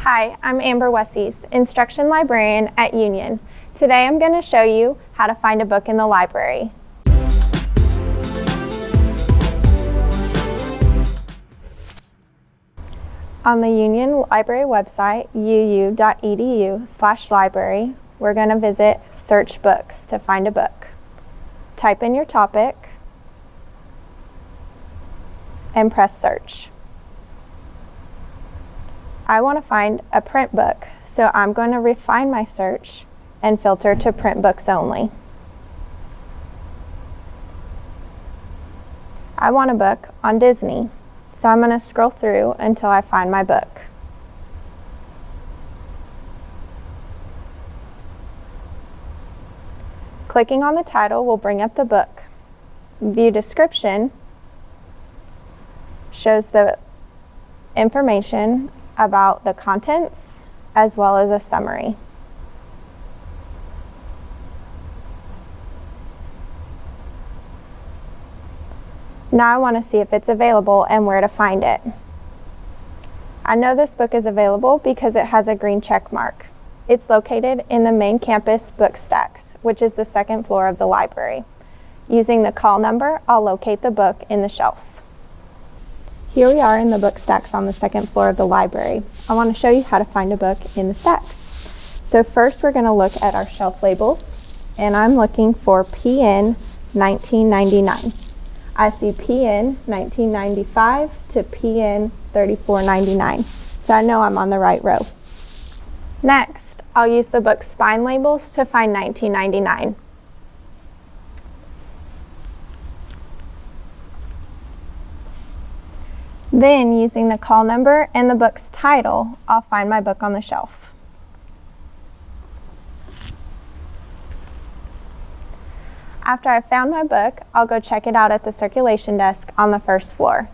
Hi, I'm Amber Westies, Instruction Librarian at Union. Today I'm going to show you how to find a book in the library. On the Union Library website, uu.edu/library, we're going to visit Search Books to find a book. Type in your topic and press Search. I want to find a print book, so I'm going to refine my search and filter to print books only. I want a book on Disney, so I'm going to scroll through until I find my book. Clicking on the title will bring up the book. View description shows the information about the contents as well as a summary. Now I want to see if it's available and where to find it. I know this book is available because it has a green check mark. It's located in the main campus Bookstacks, which is the second floor of the library. Using the call number, I'll locate the book in the shelves. Here we are in the book stacks on the second floor of the library. I want to show you how to find a book in the stacks. So first we're going to look at our shelf labels, and I'm looking for PN 1999. I see PN 1995 to PN 3499, so I know I'm on the right row. Next, I'll use the book spine labels to find 1999. Then, using the call number and the book's title, I'll find my book on the shelf. After I've found my book, I'll go check it out at the circulation desk on the first floor.